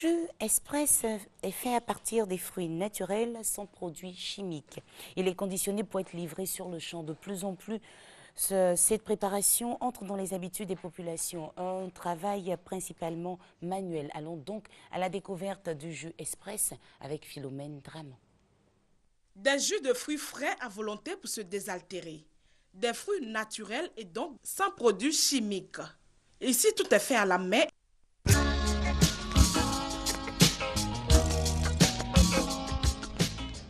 Le jus express est fait à partir des fruits naturels sans produits chimiques. Il est conditionné pour être livré sur le champ. De plus en plus, cette préparation entre dans les habitudes des populations. Un travail principalement manuel. Allons donc à la découverte du jus express avec Philomène Dramant. Des jus de fruits frais à volonté pour se désaltérer. Des fruits naturels et donc sans produits chimiques. Ici, tout est fait à la main.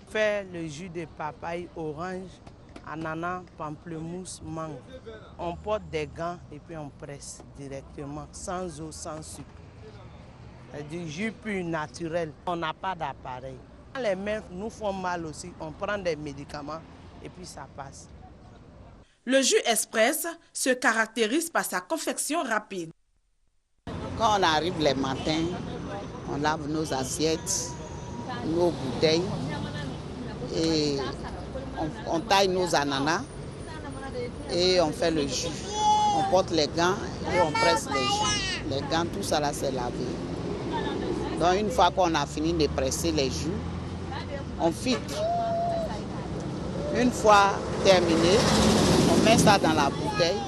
Fait le jus de papaye, orange, ananas, pamplemousse, mangue. On porte des gants et puis on presse directement, sans eau, sans sucre. C'est du jus pur naturel. On n'a pas d'appareil. Quand les mains nous font mal aussi, on prend des médicaments et puis ça passe. Le jus express se caractérise par sa confection rapide. Quand on arrive les matins, on lave nos assiettes, nos bouteilles et on taille nos ananas et on fait le jus. On porte les gants et on presse les jus. Les gants, tout ça là, c'est lavé. Donc une fois qu'on a fini de presser les jus, on filtre. Une fois terminé, on met ça dans la bouteille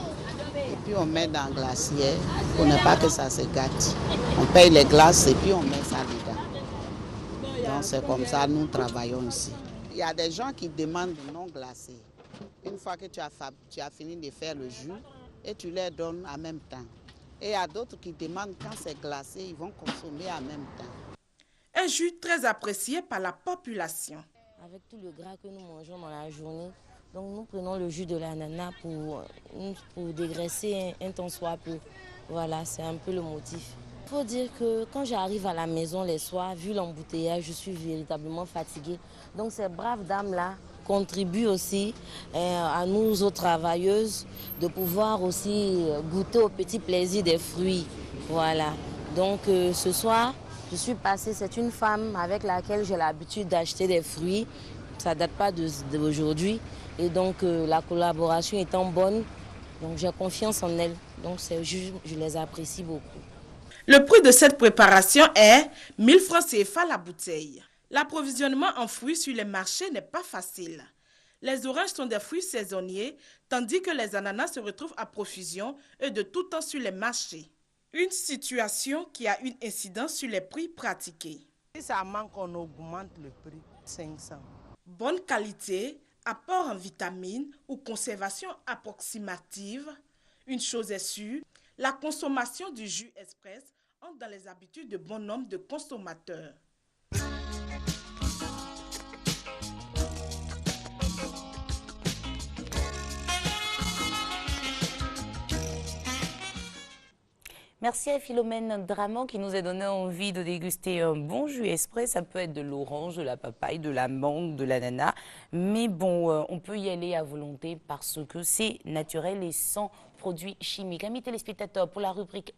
et puis on met dans le glacier pour ne pas que ça se gâte. On paye les glaces et puis on met ça dedans. Donc c'est comme ça nous travaillons ici. Il y a des gens qui demandent non glacé. Une fois que tu as fini de faire le jus et tu leur donnes en même temps. Et il y a d'autres qui demandent quand c'est glacé, ils vont consommer en même temps. Un jus très apprécié par la population. Avec tout le gras que nous mangeons dans la journée, donc nous prenons le jus de l'ananas pour dégraisser un temps soit peu. Voilà, c'est un peu le motif. Il faut dire que quand j'arrive à la maison les soirs, vu l'embouteillage, je suis véritablement fatiguée. Donc ces braves dames-là contribuent aussi à nous autres travailleuses de pouvoir aussi goûter au petit plaisir des fruits. Voilà. Donc ce soir, je suis passée, c'est une femme avec laquelle j'ai l'habitude d'acheter des fruits. Ça ne date pas d'aujourd'hui. Et donc la collaboration étant bonne, donc j'ai confiance en elle. Donc je les apprécie beaucoup. Le prix de cette préparation est 1000 francs CFA la bouteille. L'approvisionnement en fruits sur les marchés n'est pas facile. Les oranges sont des fruits saisonniers, tandis que les ananas se retrouvent à profusion et de tout temps sur les marchés. Une situation qui a une incidence sur les prix pratiqués. Si ça manque, on augmente le prix, 500. Bonne qualité, apport en vitamines ou conservation approximative. Une chose est sûre, la consommation du jus express entre dans les habitudes de bon nombre de consommateurs. Merci à Philomène Dramant qui nous a donné envie de déguster un bon jus express. Ça peut être de l'orange, de la papaye, de la mangue, de l'ananas. Mais bon, on peut y aller à volonté parce que c'est naturel et sans produits chimiques. Amis téléspectateurs, pour la rubrique